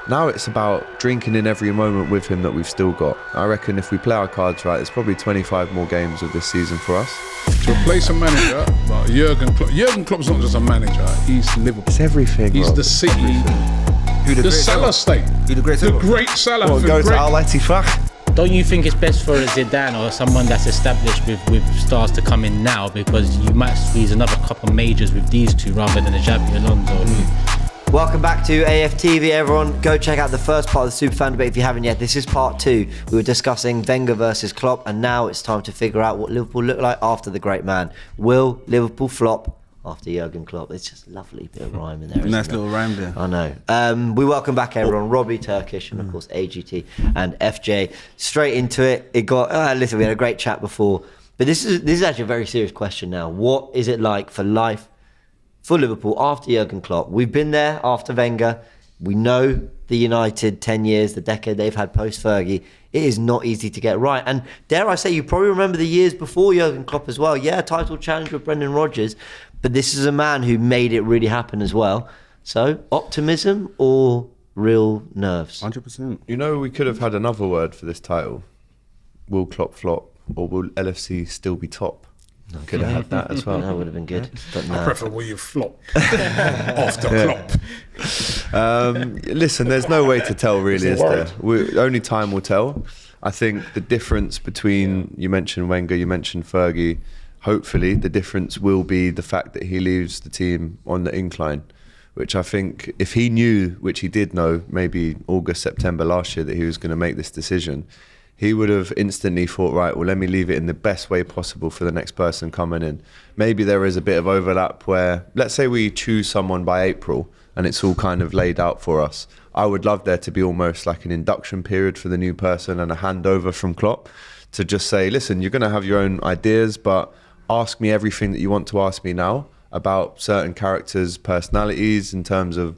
now it's about drinking in every moment with him that we've still got. I reckon if we play our cards right, it's probably 25 more games of this season for us. To replace a manager, but Jurgen Klopp's not just a manager, he's Liverpool. It's everything. He's Rob. the city, the Salah state. Who the great Salah. Well, go to Al Ettifaq. Don't you think it's best for a Zidane or someone that's established with stars to come in now, because you might squeeze another couple majors with these two rather than a Xabi Alonso? Welcome back to AFTV, everyone. Go check out the first part of the Superfan debate if you haven't yet. This is part 2. We were discussing Wenger versus Klopp, and now it's time to figure out what Liverpool look like after the great man. Will Liverpool flop after Jurgen Klopp? It's just a lovely bit of rhyme in there. Nice little rhyme there. I know. We welcome back everyone. Robbie Turkish and of course AGT and FJ. Straight into it. Listen, we had a great chat before, but this is actually a very serious question now. What is it like for life for Liverpool after Jurgen Klopp? We've been there after Wenger. We know the United 10 years, the decade they've had post-Fergie. It is not easy to get right. And dare I say, you probably remember the years before Jurgen Klopp as well. Yeah, title challenge with Brendan Rodgers. But this is a man who made it really happen as well. So, optimism or real nerves? 100%. You know, we could have had another word for this title. Will Klopp flop, or will LFC still be top? Could have had that as well. That would have been good. But no. I prefer will you flop after Klopp. Listen, there's no way to tell really, is there? Only time will tell. I think the difference between, you mentioned Wenger, you mentioned Fergie, hopefully the difference will be the fact that he leaves the team on the incline, which I think if he knew, which he did know, maybe August, September last year, that he was going to make this decision, he would have instantly thought, right, well, let me leave it in the best way possible for the next person coming in. Maybe there is a bit of overlap where, let's say we choose someone by April and it's all kind of laid out for us. I would love there to be almost like an induction period for the new person and a handover from Klopp to just say, listen, you're going to have your own ideas, but ask me everything that you want to ask me now about certain characters' personalities in terms of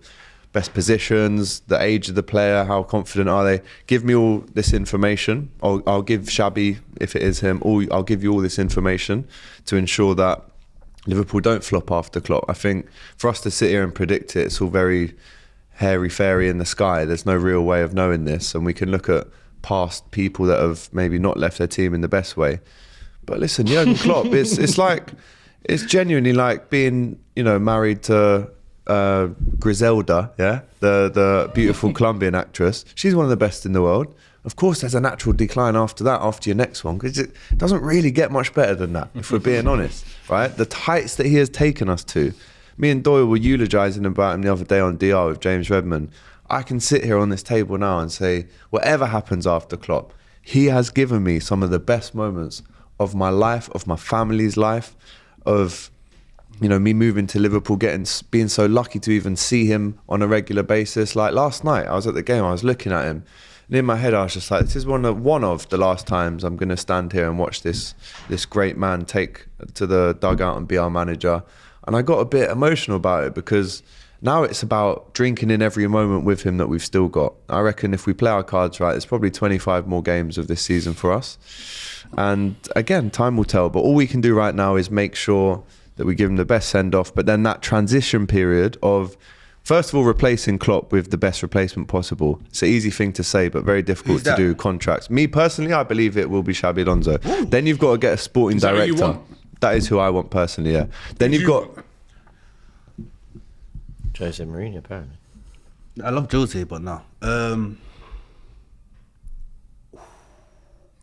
best positions, the age of the player, how confident are they. Give me all this information. I'll give Xabi, if it is him, I'll give you all this information to ensure that Liverpool don't flop after Klopp. I think for us to sit here and predict it, it's all very hairy-fairy in the sky. There's no real way of knowing this, and we can look at past people that have maybe not left their team in the best way. But listen, Jurgen Klopp, it's genuinely like being, married to Griselda, the beautiful Colombian actress. She's one of the best in the world. Of course, there's a natural decline after that, after your next one, because it doesn't really get much better than that, if we're being honest, right? The heights that he has taken us to. Me and Doyle were eulogising about him the other day on DR with James Redman. I can sit here on this table now and say, whatever happens after Klopp, he has given me some of the best moments of my life, of my family's life, of me moving to Liverpool, being so lucky to even see him on a regular basis. Like last night, I was at the game, I was looking at him, and in my head I was just like, this is one of the last times I'm going to stand here and watch this great man take to the dugout and be our manager. And I got a bit emotional about it because now it's about drinking in every moment with him that we've still got. I reckon if we play our cards right, it's probably 25 more games of this season for us. And again, time will tell, but all we can do right now is make sure that we give him the best send-off, but then that transition period of, first of all, replacing Klopp with the best replacement possible. It's an easy thing to say, but very difficult to do, contracts. Me personally, I believe it will be Xabi Alonso. Ooh. Then you've got to get a sporting director. That is who I want personally, yeah. Then you've got Jose Mourinho, apparently. I love Jose, but no.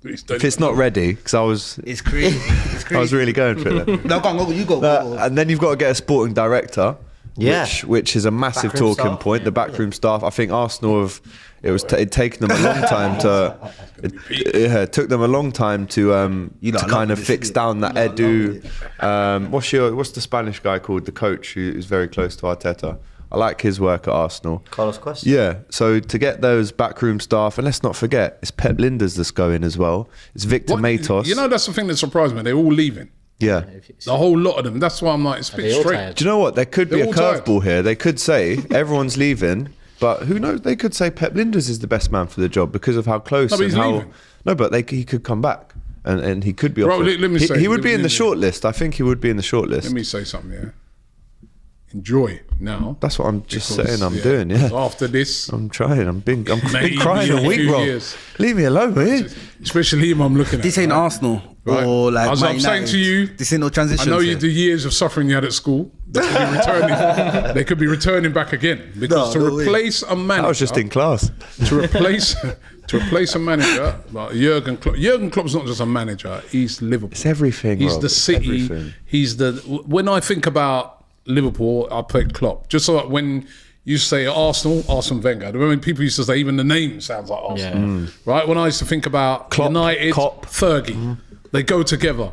If it's not ready, because it's crazy. I was really going for it then. No, go, you go. And then you've got to get a sporting director, which is a massive Backroom talking staff. point. The backroom staff. I think Arsenal it'd taken them a long time to. It took them a long time to kind of fix down that Edu. What's the Spanish guy called? The coach who's very close to Arteta. I like his work at Arsenal. Carlos Cuesta. Yeah, so to get those backroom staff, and let's not forget, it's Pep Linders that's going as well. It's Victor Matos. That's the thing that surprised me. They're all leaving. Yeah. The whole lot of them. That's why I'm like, it's a bit straight. Do you know what? There could be They're a all curveball here. They could say everyone's leaving, but who knows? They could say Pep Linders is the best man for the job because of how close No, but and he's how. leaving. No, but he could come back. And he could be Bro, offered. let me say, he would be in the shortlist. I think he would be in the shortlist. Let me say something here. enjoy now. That's what I'm just Because, saying. I'm doing. Yeah. After this, I'm trying. I'm been Maybe crying a a week, few bro. years. Leave me alone, mate. especially him, I'm looking at. This ain't right? Arsenal Right. or like As Man I'm saying United. to you, this ain't no transition. I know you the years of suffering you had at school. They could be returning. They could be returning back again because No, to no way. replace a manager. I was just in class. to replace a manager. Like Jurgen Klopp. Jurgen Klopp's not just a manager. He's Liverpool. It's everything. He's Rob. the It's city. everything. He's the. When I think about Liverpool, I put Klopp. Just so that when you say Arsenal, Arsene Wenger. When people used to say even the name sounds like Arsenal, right? When I used to think about Klopp, United, Klopp. Fergie, they go together.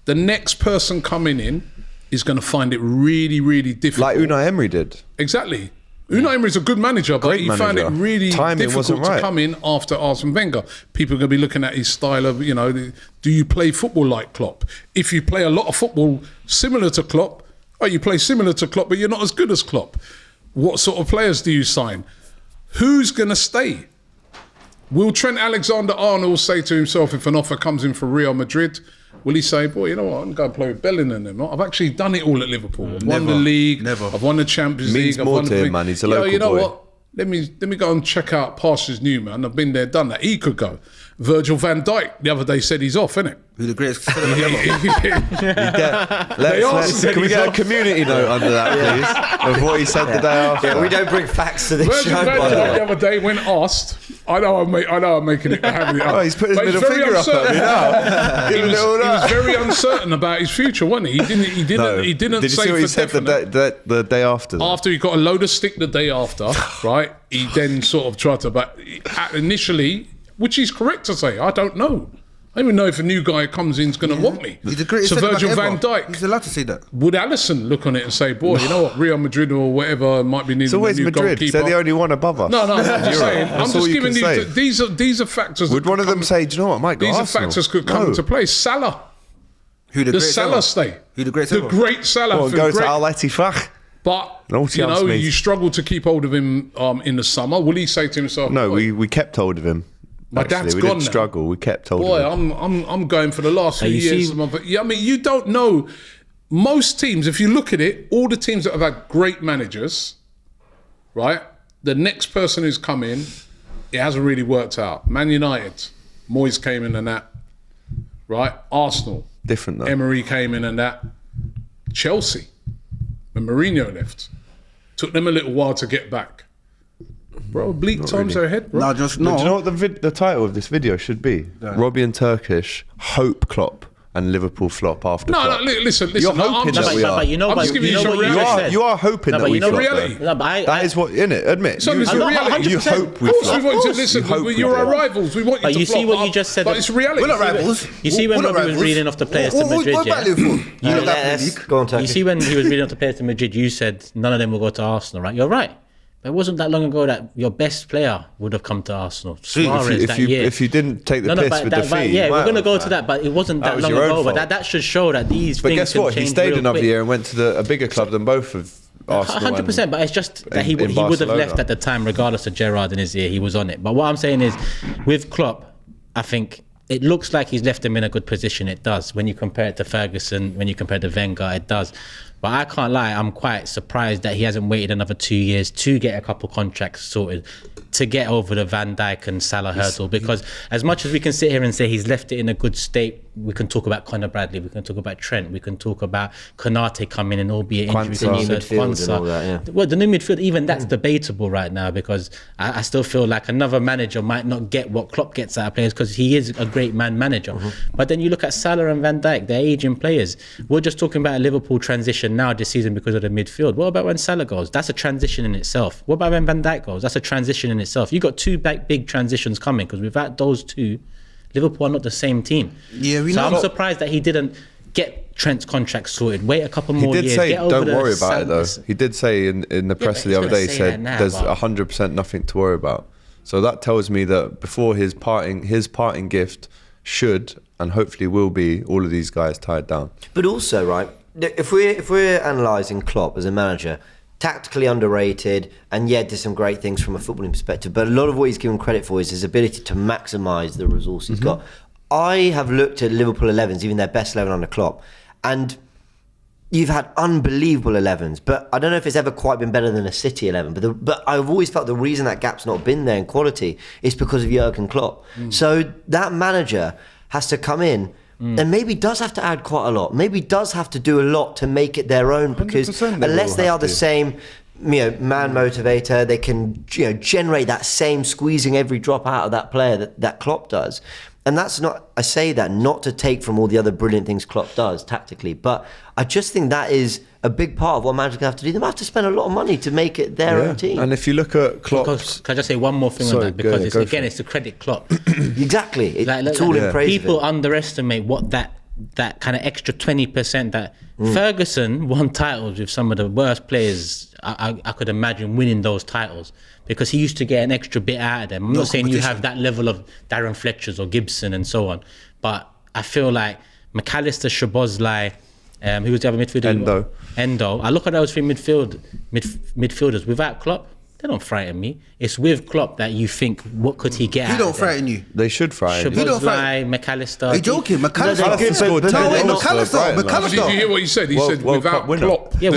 The next person coming in is going to find it really, really difficult. Like Unai Emery did. Exactly. Unai Emery's a good manager, but Great he found it manager. really Timing difficult wasn't to right. come in after Arsene Wenger. People are going to be looking at his style of, do you play football like Klopp? If you play a lot of football similar to Klopp, or you play similar to Klopp, but you're not as good as Klopp, what sort of players do you sign? Who's going to stay? Will Trent Alexander-Arnold say to himself, if an offer comes in for Real Madrid, will he say, boy, you know what, I'm going to play with Bellingham and them. I've actually done it all at Liverpool. I've won the league. Never. I've won the Champions Means League. I've more won to the him, thing. man. He's a Yo, local you know boy. what? Let me go and check out Pastures New, man. I've been there, done that. He could go. Virgil van Dijk the other day said he's off, innit? Who's the greatest centre back ever? Can we get a community note under that, please? Of what he said the day after. Yeah, we don't bring facts to this Virgil show. van by the way. Dijk the other day when asked, I know I'm making it, having it up. Oh, he's put his But middle very finger up at me now. He Give was, it all he was that. very uncertain about his future, wasn't he? He didn't Did you say see what he for said definite. the day after? After he got a load of stick the day after, right? He then sort of tried to, but initially, which he's correct to say, I don't know. I don't even know if a new guy comes in is going to want me. He's the greatest So centre back Virgil ever. van Dijk, He's allowed to say that. would Alisson look on it and say, boy, you know what, Real Madrid or whatever might be needing It's always a new Madrid. goalkeeper. They're the only one above us. No, I'm just saying. I'm That's all just you giving can say. these are factors. Would that one could of them come- say, do you know what, I might go These are Arsenal? factors could come No. into play. Salah, Who the the greatest Salah ever? stay, Who the greatest the ever? great Salah, Go and for go to great- Al Ettifaq. But Naughty you ass know, me. you struggle to keep hold of him in the summer. Will he say to himself, No, boy, we kept hold of him. My Actually, dad's we gone didn't now. struggle. We kept hold boy, of him. I'm going for the last few you years. see- Yeah, I mean, you don't know. Most teams, if you look at it, all the teams that have had great managers, right? The next person who's come in, it hasn't really worked out. Man United, Moyes came in and that, right? Arsenal, Different though. Emery came in and that. Chelsea, when Mourinho left, took them a little while to get back. Bro, bleak times are ahead, bro. No, just Do no. you know what the title of this video should be? Robbie and Turkish hope Klopp and Liverpool flop after No, Klopp. listen. You're hoping I'm that just, we are. But you know I'm what just giving you you know some what you reality. just said. You are hoping No, that but we you know flop. reality. though. No, but That is what, innit? Admit. So it's I'm not reality. 100%. You hope we Of course, flop. we want you to You listen. hope we You're our flop. rivals. We want you But to you flop. see what you just said. But it's reality. We're not rivals. You see when We're not Robbie was rivals. reading off the players to Madrid, What about yeah? Liverpool? You know that Let's league. go on, Turkish. You see when he was reading off the players to Madrid, you said none of them will go to Arsenal, right? You're right. But it wasn't that long ago that your best player would have come to Arsenal. Suarez that year. If you didn't take the piss but with that, defeat, yeah, we're going to go wow. to that, but it wasn't That that was long your own ago. But fault. that should show that these But things guess can what? He change stayed real another quick. year and went to a bigger club than both of Arsenal. 100%, but it's just that he in would have Barcelona. left at the time, regardless of Gerrard in his ear. He was on it. But what I'm saying is, with Klopp, I think it looks like he's left him in a good position. It does. When you compare it to Ferguson, when you compare it to Wenger, it does. But I can't lie, I'm quite surprised that he hasn't waited another 2 years to get a couple contracts sorted, to get over the Van Dijk and Salah hurdle. Because as much as we can sit here and say he's left it in a good state, we can talk about Conor Bradley, we can talk about Trent, we can talk about Konate coming in, albeit injury Quansah. New midfield and all that, yeah. Well, the new midfield, even that's debatable right now, because I still feel like another manager might not get what Klopp gets out of players, because he is a great manager. But then you look at Salah and Van Dijk, they're aging players. We're just talking about a Liverpool transition now this season because of the midfield. What about when Salah goes? That's a transition in itself. What about when Van Dijk goes? That's a transition in itself. You've got two big transitions coming, because without those two, Liverpool are not the same team. Yeah, we so know. I'm surprised that he didn't get Trent's contract sorted. Wait a couple more He did years. say, get over don't worry about it though. sadness. He did say in the press but the other he's day, he gonna say said that now, there's but- 100% nothing to worry about. So that tells me that before his parting gift should and hopefully will be all of these guys tied down. But also, right, if we're analysing Klopp as a manager, tactically underrated, and yeah, did some great things from a footballing perspective, but a lot of what he's given credit for is his ability to maximise the resource he's got. I have looked at Liverpool 11s, even their best 11 under Klopp, and you've had unbelievable 11s, but I don't know if it's ever quite been better than a City 11. But I've always felt the reason that gap's not been there in quality is because of Jurgen Klopp. So that manager has to come in and maybe does have to add quite a lot. Maybe does have to do a lot to make it their own, because unless they are the same, man motivator, they can generate that same squeezing every drop out of that player that Klopp does. And that's not, I say that not to take from all the other brilliant things Klopp does tactically, but I just think that is a big part of what managers have to do. They might have to spend a lot of money to make it their own team. And if you look at Klopp... Can I just say one more thing on that? Because it's to credit Klopp. Exactly. It's all in praise People of it. underestimate what that kind of extra 20% that Ferguson won titles with some of the worst players I could imagine winning those titles, because he used to get an extra bit out of them. I'm not saying you have that level of Darren Fletcher's or Gibson and so on, but I feel like McAllister, Szoboszlai, who was the other midfielder? Endo. I look at those three midfielders without Klopp. They don't frighten me. It's with Klopp that you think, what could he get out of them? Who don't frighten you? They should frighten you. Szoboszlai, McAllister. Are you joking? McAllister scored 10 goals for Brighton. Did you hear what he said? He said World without Cup winner. Klopp. Yeah,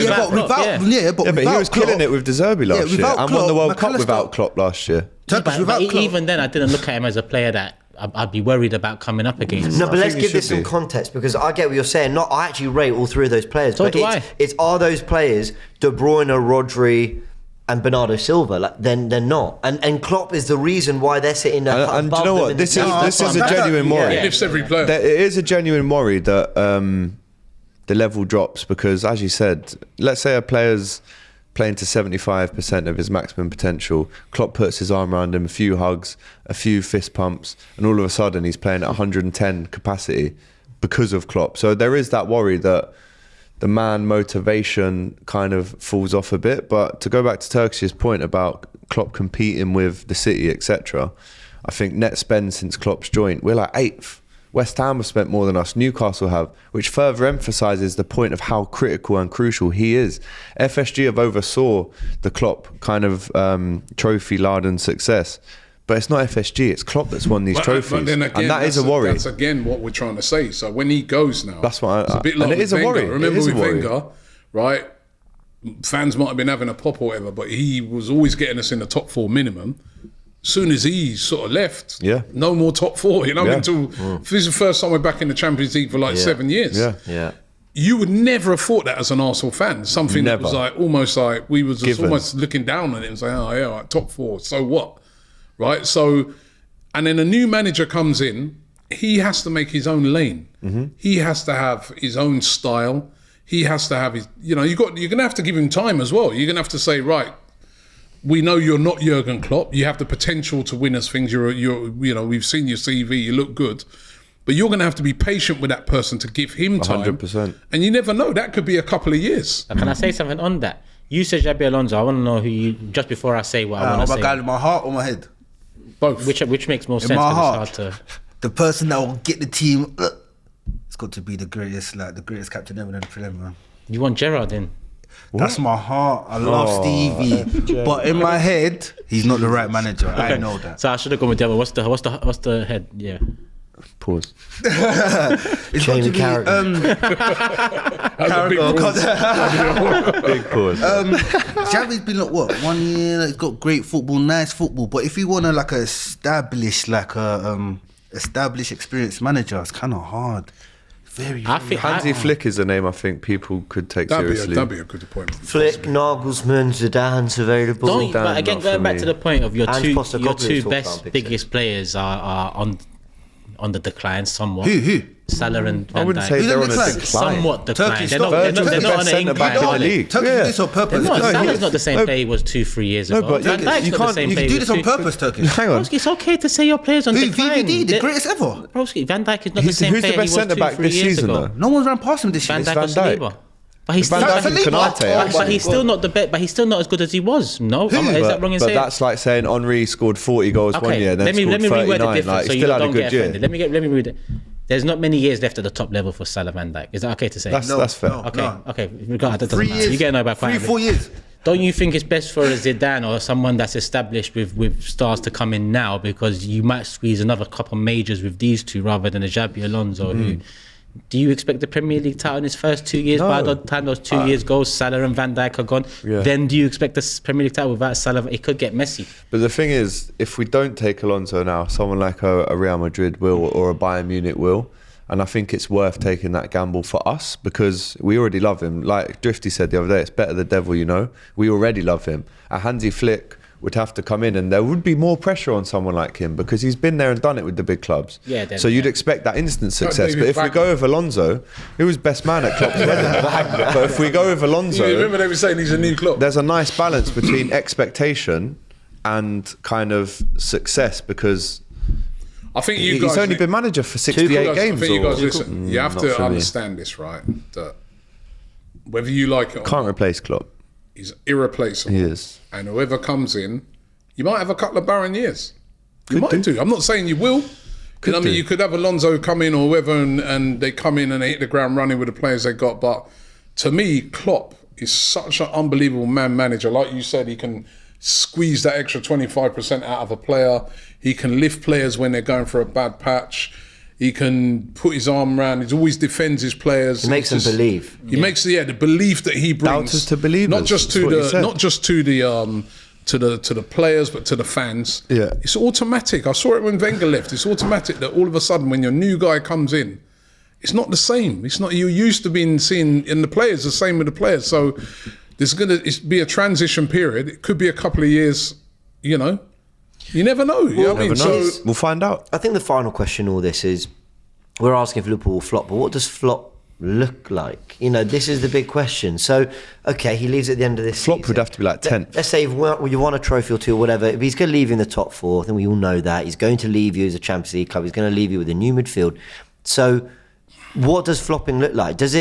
but he was killing it with De Zerbi last year, without and won the Klopp, World Cup McAllister- without Klopp last year. But even then, I didn't look at him as a player that I'd be worried about coming up against. No, but let's think give you this should some be. context, because I get what you're saying. I actually rate all three of those players. So but do I. It's are those players De Bruyne, Rodri, and Bernardo Silva? Then they're not. And Klopp is the reason why they're sitting there. And do you know what? This is a genuine worry. He lifts every player. It is a genuine worry that the level drops, because, as you said, let's say a player's playing to 75% of his maximum potential. Klopp puts his arm around him, a few hugs, a few fist pumps, and all of a sudden he's playing at 110 capacity because of Klopp. So there is that worry that the man motivation kind of falls off a bit. But to go back to Turkish's point about Klopp competing with the City, etc., I think net spend since Klopp's joined, we're like 8th. West Ham have spent more than us, Newcastle have, which further emphasises the point of how critical and crucial he is. FSG have oversaw the Klopp kind of trophy-laden success, but it's not FSG, it's Klopp that's won these trophies, But then again, and that is a worry. That's again what we're trying to say. So when he goes now, That's what it's a bit like and it with is a Wenger. worry. Remember It is a with worry. Wenger, right? Fans might have been having a pop or whatever, but he was always getting us in the top 4 minimum. Soon as he sort of left, no more top 4, until this is the first time we're back in the Champions League for 7 years. Yeah. You would never have thought that as an Arsenal fan. Something that was almost like we was just almost looking down on it and saying, oh yeah, right, top 4, so what? Right? So, and then a new manager comes in, he has to make his own lane. He has to have his own style. He has to have his, you're going to have to give him time as well. You're going to have to say, right, we know you're not Jurgen Klopp. You have the potential to win us things. We've seen your CV. You look good, but you're going to have to be patient with that person to give him time. 100%. And you never know. That could be a couple of years. Can I say something on that? You said Xabi Alonso. I want to know who you. Just before I say what I want to my guy say, in my heart or my head? Both. which makes more sense. In my 'cause heart, it's hard to. the person that will get the team. It's got to be the greatest captain ever in the Premier, man. You want Gerrard in? That's my heart. I love Stevie, but in my head, he's not the right manager. I know that. So I should have gone with Gerrard. What's the head? Yeah. Pause. It's got to Jamie be, Carragher. Big pause. Xavi's been like what 1 year. He's got great football, nice football. But if you want to established experienced manager, it's kind of hard. Very Hansi hard. Flick is a name I think people could take seriously. That'd be a good appointment. Flick, Nagelsmann, Zidane's available. Don't. But again, not going for back me. to the point of your And two Postecoglou talked best, about big biggest players are on the decline somewhat. Who? Salah and Van I wouldn't Dijk. say Who's they're on on a decline? decline. Somewhat decline. Turkish They're top. not Virgil's on the best an centre-back in incline. the league. Turkey do this on They're purpose. not. No, Salah's not the same no. player he was 2-3 years ago. but Van you Dijk's not the can't- same You player can do he this was on 2 purpose, Turkey. Hang on. Broski, it's okay to say your players on Who? decline. VVD, the greatest ever. Broski, Van Dijk is not Who's the same the player he best was centre-back 2-3 this years season, ago. though? No one's ran past him this year. Van Dijk Van or Dijk. Saliba. But he's Van still, Dijk and Konate, actually. but he's still not the best. But he's still not as good as he was. No, is that wrong in But saying? that's like saying Henri scored 40 goals one year, then let me scored reword it 39. different Like, so he you still had a don't get good year. offended. Let me read it. There's not many years left at the top level for Salah, Van Dijk. Is that okay to say? That's fair. Okay. Regard that doesn't 3 matter. years. You get annoyed by quite 3-4 years. Don't you think it's best for a Zidane or someone that's established with stars to come in now, because you might squeeze another couple majors with these two rather than a Xabi Alonso who Do you expect the Premier League title in his first 2 years? No. By the time those 2 years go, Salah and Van Dijk are gone. Yeah. Then do you expect the Premier League title without Salah? It could get messy. But the thing is, if we don't take Alonso now, someone like a Real Madrid will, or a Bayern Munich will. And I think it's worth taking that gamble for us because we already love him. Like Drifty said the other day, it's better the devil you know. We already love him. A Hansi Flick would have to come in and there would be more pressure on someone like him because he's been there and done it with the big clubs. Yeah, so you'd expect that instant success. But if we go with Alonso, who was best man at Klopp's wedding? But if we go with Alonso... You remember they were saying he's a new Klopp? There's a nice balance between expectation and kind of success because... I think he's only been manager for 68 games. I think you guys listen. You have to understand this, right? That whether you like it or can't not, replace Klopp. He's irreplaceable. He is. And whoever comes in, you might have a couple of barren years. You might do. I'm not saying you will. You could have Alonso come in or whoever and they come in and they hit the ground running with the players they got. But to me, Klopp is such an unbelievable manager. Like you said, he can squeeze that extra 25% out of a player. He can lift players when they're going for a bad patch. He can put his arm around. He always defends his players. He makes them believe. He makes the belief that he brings. Doubters to believers. Not just to the players, but to the fans. Yeah. It's automatic. I saw it when Wenger left. It's automatic that all of a sudden, when your new guy comes in, it's not the same. It's not. You used to be seeing in the players the same with the players. So there's going to be a transition period. It could be a couple of years. You know. You never know. You know what I mean? So we'll find out. I think the final question in all this is, we're asking if Liverpool will flop, but what does flop look like? You know, this is the big question. So, okay, he leaves at the end of this Flop season. would have to be like 10th. Let's say if you won a trophy or two or whatever, if he's going to leave you in the top four, then we all know that. He's going to leave you as a Champions League club. He's going to leave you with a new midfield. So, what does flopping look like? Does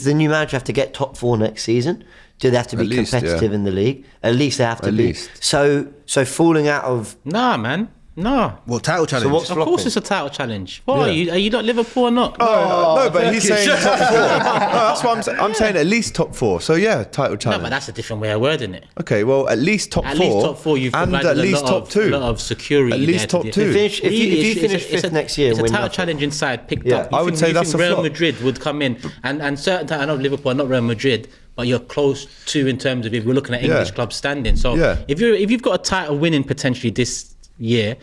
the new manager have to get top four next season? Do they have to be competitive in the league? At least they have to be. So falling out of... Nah, man. No. Well, title challenge. So what's Of flopping? course it's a title challenge. What are you? Are you not Liverpool or not? No, but he's saying top four. No, that's what I'm saying. I'm saying at least top four. So yeah, title No, challenge. but that's a different way of wording it. Okay, well, at least top At four. least top four, you've and provided at least top two. a lot of security. At least there top to two. If you finish fifth next year it's and a win title nothing. challenge inside picked Yeah. up. I would say that's a Real flop. Madrid would come in and certain times, I know Liverpool are not Real Madrid, but you're close to in terms of if we're looking at English club standing. So if you've got a title winning potentially this year,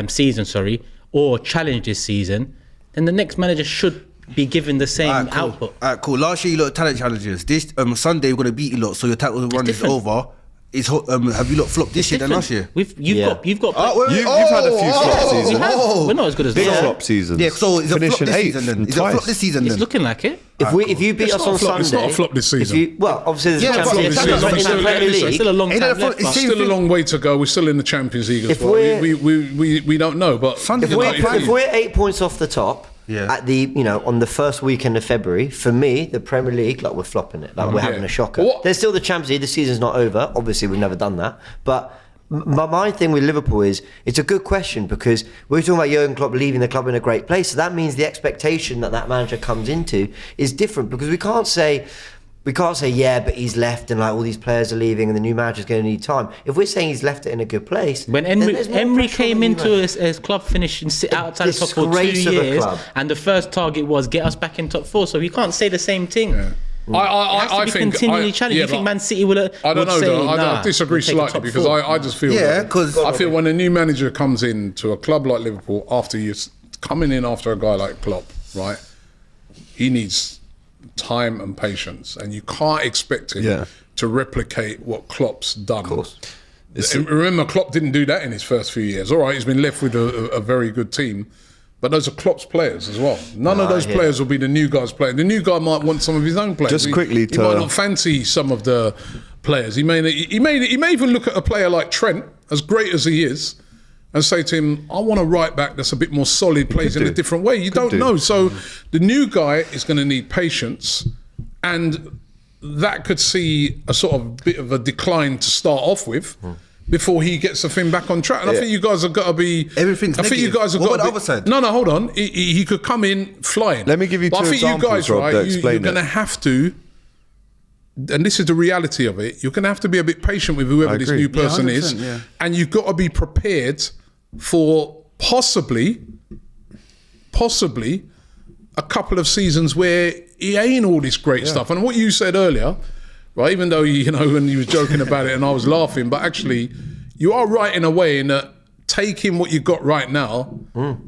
season, or challenge this season, then the next manager should be given the same output. Alright, cool. Last year you lot talent challenges. This Sunday we're gonna beat you lot, so your title run is different. over. Have you lot flopped this year than last year? You've got. You've had a few flop seasons. We're not as good as Big that. flop seasons. Yeah, so it's a flop Finishing this eighth season then. It's a twice. flop this season It's then. looking like it. If you beat us on Sunday... It's not a flop this season. Obviously there's Yeah, a flop Champions this League. season. It's not in the Premier It's League. still a long Ain't time that a flop? left. It's but- still a long way to go. We're still in the Champions League as If well. we're- We don't know, but If we're 8 points off the top, Yeah. at the on the first weekend of February, for me, the Premier League, like we're flopping it, like we're having a shocker. What- There's still the Champions League. The season's not over. Obviously, we've never done that. But my thing with Liverpool is it's a good question because we're talking about Jurgen Klopp leaving the club in a great place. So that means the expectation that manager comes into is different because we can't say. Yeah, but he's left and like all these players are leaving and the new manager's going to need time. If we're saying he's left it in a good place, When then there's more Emery pressure on came the new into manager. his club finishing outside the top four 2 Disgrace of a years, club. and the first target was get us back in top four. So you can't say the same thing. Yeah. It has to I be think continually challenged. yeah, You think but Man City will? I don't know. Say, Though. nah, I disagree we'll take a slightly top because four. I just feel Yeah, 'cause- I feel when a new manager comes in to a club like Liverpool after you coming in after a guy like Klopp, right? He needs time and patience, and you can't expect him to replicate what Klopp's done. Of course. Remember, Klopp didn't do that in his first few years. All right, he's been left with a very good team. But those are Klopp's players as well. None of those players will be the new guy's players. The new guy might want some of his own players. Just quickly he might not fancy some of the players. He may even look at a player like Trent, as great as he is, and say to him, I want a right back that's a bit more solid, plays in a different way. You don't know. So the new guy is going to need patience, and that could see a sort of bit of a decline to start off with. Before he gets the thing back on track, and I think you guys have got to be. Everything's I think you negative. guys have What got about to the other side? No, hold on. He could come in flying. Let me give you But two I think examples, you guys, Rob, right? that You're explain going to it. have to, and this is the reality of it. You're going to have to be a bit patient with whoever I this agree. new person 100%, is, yeah. and you've got to be prepared for possibly a couple of seasons where he ain't all this great stuff. And what you said earlier, right? Even though when you were joking about it and I was laughing, but actually, you are right in a way in that taking what you got right now.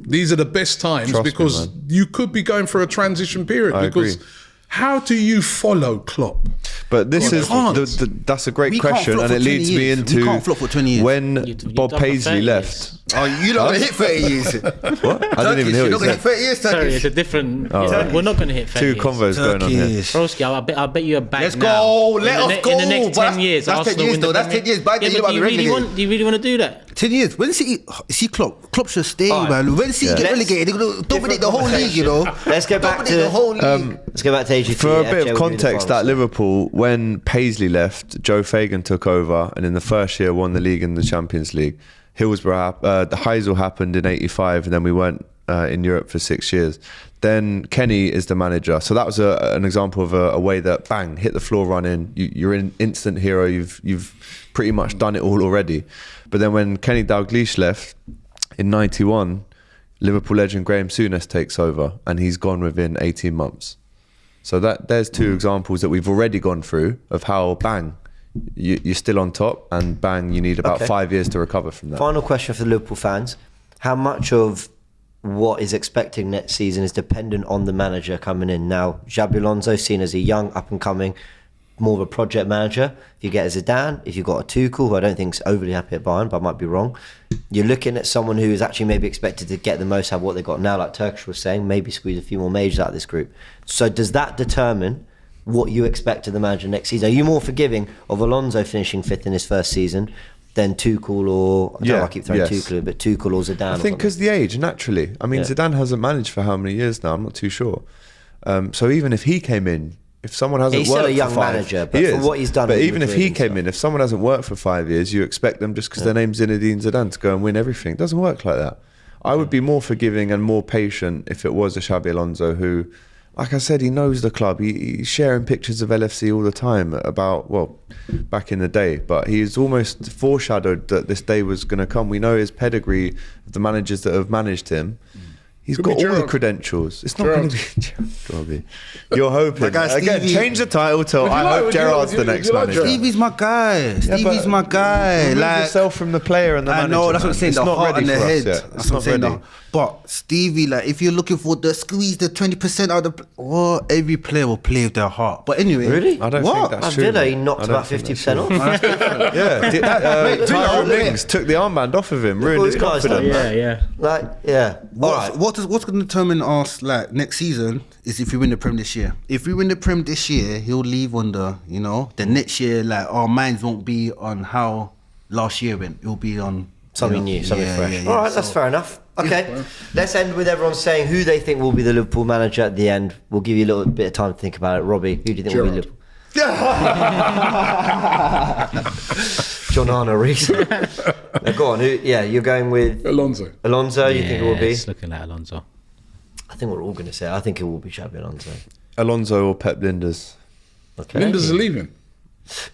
These are the best times because you could be going through a transition period. I because agree. How do you follow Klopp? But this that's a great question, and it leads me into we can't flop for 20 years. when You Bob done for Paisley 30 left. Oh, you're not going to hit 30 years. What? I didn't even hear You're not what going you to hit said. 30 years, Sorry, Turkish. it's a different. right. We're not going to hit 30 Two years. convos going on here. Turkish. Broski, I'll bet you a bag Let's now. go. Let us go. In the next But 10 years, that's 10 Arsenal years win the though. That's Premier- 10 years. By the Yeah, year, but I'm do you really relegated. do you really want to do that? 10 years. When City see Klopp should stay, All right. man. When City get Let's- relegated, they're going to dominate the whole league, you know. Let's go back Dominate to the whole league. Let's go back to AGT. For a FJ bit will of do the context, finals. at Liverpool, when Paisley left, Joe Fagan took over, and in the first year won the league and the Champions League. Hillsborough, the Heysel happened in '85, and then we weren't in Europe for 6 years. Then Kenny is the manager, so that was an example of a way that bang hit the floor running. You're an instant hero. You've pretty much done it all already. But then when Kenny Dalglish left in '91, Liverpool legend Graham Souness takes over, and he's gone within 18 months. So there's two examples that we've already gone through of how bang you're still on top, and bang you need about 5 years to recover from that. Final question for the Liverpool fans: how much of what is expecting next season is dependent on the manager coming in? Now, Xabi Alonso, seen as a young, up-and-coming, more of a project manager. If you get a Zidane, if you've got a Tuchel, who I don't think is overly happy at Bayern, but I might be wrong, you're looking at someone who is actually maybe expected to get the most out of what they've got now, like Turkish was saying, maybe squeeze a few more majors out of this group. So does that determine what you expect of the manager next season? Are you more forgiving of Alonso finishing fifth in his first season than Tuchel or... I don't know why I keep throwing Tuchel, but Tuchel or Zidane? I think because the age, naturally. I mean, Zidane hasn't managed for how many years now? I'm not too sure. So even if he came in, if someone hasn't He's worked still a young for 5, manager, but he for is. what he's done But with even if Madrid he and came stuff. in, if someone hasn't worked for 5 years, you expect them just because their name's Zinedine Zidane to go and win everything. It doesn't work like that. I would be more forgiving and more patient if it was a Xabi Alonso who, like I said, he knows the club. He's sharing pictures of LFC all the time about, well, back in the day. But he's almost foreshadowed that this day was going to come. We know his pedigree of the managers that have managed him. He's Could got be all the Gerrard. credentials. It's not going to be Gerrard. You're hoping. guy Again, Stevie- change the title to I hope Gerrard's the next manager. Stevie's my guy. Stevie's my guy. Remove Like, yourself from the player and the I manager. know, that's what I'm man. saying. It's The not heart ready and the for us head. yet. That's It's what I'm not saying. ready. No. But Stevie, like, if you're looking for the squeeze the 20% out of the, well, every player will play with their heart. But anyway, Really? I don't What? think At that's true. Villa, he man. knocked I don't about think that's 50% true. off. Yeah, Tyrone Mings took the armband off of him, ruined his Look what he does, confidence. though. Yeah. Like, yeah. All right. What's going to determine us like next season is if we win the Prem this year. If we win the Prem this year, he'll leave on the next year, like, our minds won't be on how last year went. It'll be on Something new, something yeah, fresh. yeah, All right, yeah. that's So- fair enough. Okay, let's end with everyone saying who they think will be the Liverpool manager at the end. We'll give you a little bit of time to think about it. Robbie, who do you think will be Gerrard. Liverpool? John Arne Rees. Go on, you're going with Alonso. Alonso, you think it will be? It's looking like Alonso. I think we're all going to say it. I think it will be Xabi Alonso. Alonso or Pep Linders. Okay. Linders is leaving.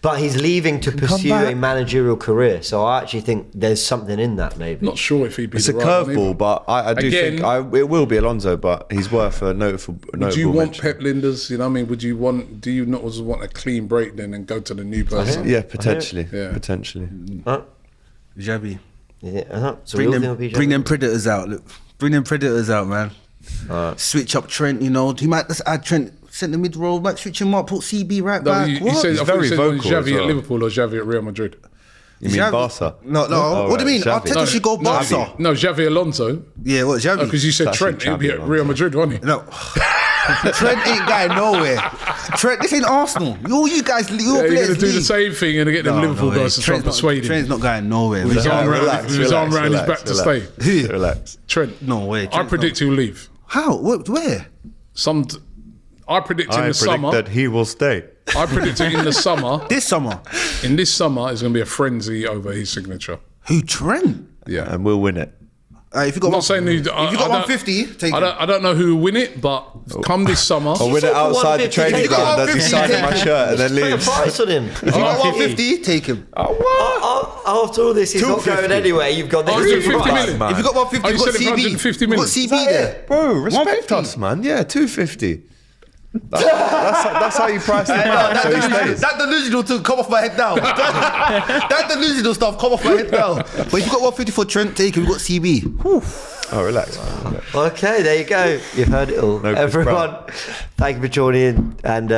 But he's leaving to pursue back. a managerial career, so I actually think there's something in that maybe. Not sure if he'd be It's the a right one curveball, either. but I do Again- think it will be Alonso, but he's worth a notable Would you want mention. Pep Linders? You know what I mean? Do you not also want a clean break then and go to the new person? Yeah, potentially. Yeah. Potentially. Huh? Javi. So we all think it'll be Bring Xabi. them predators out. Look, bring them predators out, man. Switch up Trent. He might just add Trent. Send the mid row back. Switch him up. Put CB right No, back. he What? said, He's I thought he very said vocal Xavi as well. at Liverpool or Xavi at Real Madrid. You mean Xavi- Barca? No. Oh, What do you right, mean? Xavi. Arteta should go Barca. No, Xavi Alonso. Yeah, what Xavi? Because you said That's Trent, he'll be Xavi at Alonso. Real Madrid, won't he? No. Trent ain't going nowhere. Trent, this ain't Arsenal. You guys, Yeah, you're going to do the leave. same thing and get them No, Liverpool no guys to try and persuade him. Trent's not going nowhere. With his arm round Relax, his back to stay. Relax. Trent, No way. I predict he'll leave. How? Where? I predict in I the predict summer. that he will stay. I predict it in the summer. This summer. In this summer, it's going to be a frenzy over his signature. Who? Trent? Yeah. And we'll win it. If you got I'm not saying if you got 150, take it. I don't know who will win it, but come this summer. I'll win it outside the 150, training take it. ground as he signs my shirt and then Put a leaves. price on him. If you got 150, take him. After all this, he's not 250. going anywhere. You've got this. Oh, is it 50 price. million? Man. If you got 150, Oh, you you got said it for CB. 150 You got million. CB there. Bro, respect 150. us, man. Yeah, 250. That's how you price him out. So he stays. That delusional to come off my head now. That delusional stuff come off my head now. But if you got 150 for Trent, take him. You got CB. Whew. Oh, relax, man. Relax. Okay, there you go. You've heard it all. No, Everyone, thank you for joining in and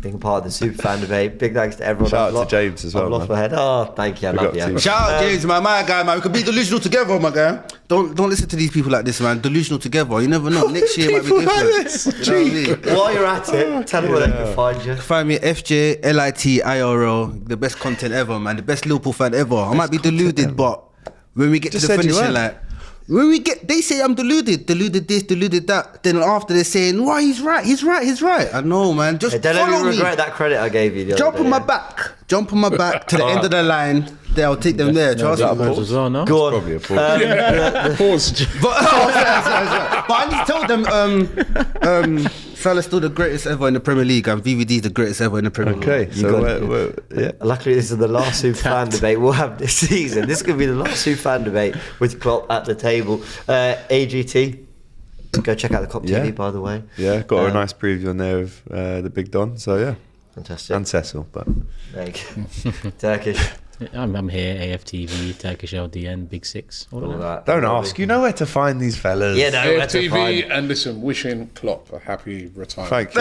being a part of the super fan debate. Big thanks to everyone. Shout out to James as well, I've lost man. my head. Oh, thank you. I Big love up to you. you. Shout out James, man, my guy, man. We could be delusional together, my guy. Don't listen to these people like this, man. Delusional together. You never know. Next year might be People like different. this. You know what I mean? While you're at it, tell them where they can find you. Find me at FJLITIRL, the best content ever, man. The best Liverpool fan ever. I might be deluded, but when we get Just to the said you finishing weren't. line, when we get, they say I'm deluded this, deluded that. Then after they're saying, why he's right. I know, man. Just Hey, don't follow let me me. regret that credit I gave you the Jump other on day. my back to the end of the line. Then I'll take them there. Trust me. As well, no? Go on. Probably a pause. Pause. But I need to tell them Salah's still the greatest ever in the Premier League and VVD the greatest ever in the Premier League. Okay, so yeah. Luckily, this is the last super fan debate we'll have this season. This could be the last super fan debate with Klopp at the table. AGT, go check out the Klopp TV, by the way. Yeah, got a nice preview on there of the Big Don. So yeah, Fantastic. and Cecil, but Thank you. Turkish. I'm here, AFTV, Turkish LDN, Big Six, all All of that. that. don't ask. You know where to find these fellas. Yeah, no, where to AFTV, find. and listen, wishing Klopp a happy retirement. Thank you.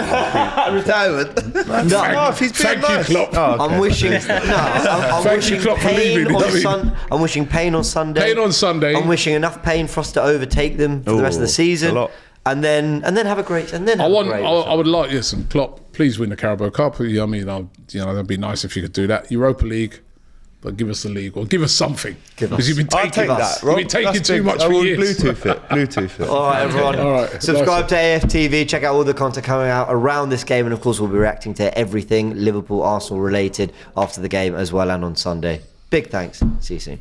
Retirement. No, if he's being Thank you, nice. Klopp. Oh, okay. I'm wishing. I'm Thank you, wishing Klopp, for pain leaving, on you know what I mean? I'm wishing pain on Sunday. Pain on Sunday. I'm wishing enough pain for us to overtake them for the rest of the Ooh, season. a lot. And then have a great. And then have a great I would like, listen, Klopp, please win the Carabao Cup. I mean, that'd be nice if you could do that. Europa League, but give us the league or give us something. Because you've been I'll taking take that, You've Rob. been taking That's too big. much I for will years. Bluetooth it. All right, everyone. All right. Subscribe to AFTV. Check out all the content coming out around this game, and of course, we'll be reacting to everything Liverpool, Arsenal related after the game as well, and on Sunday. Big thanks. See you soon.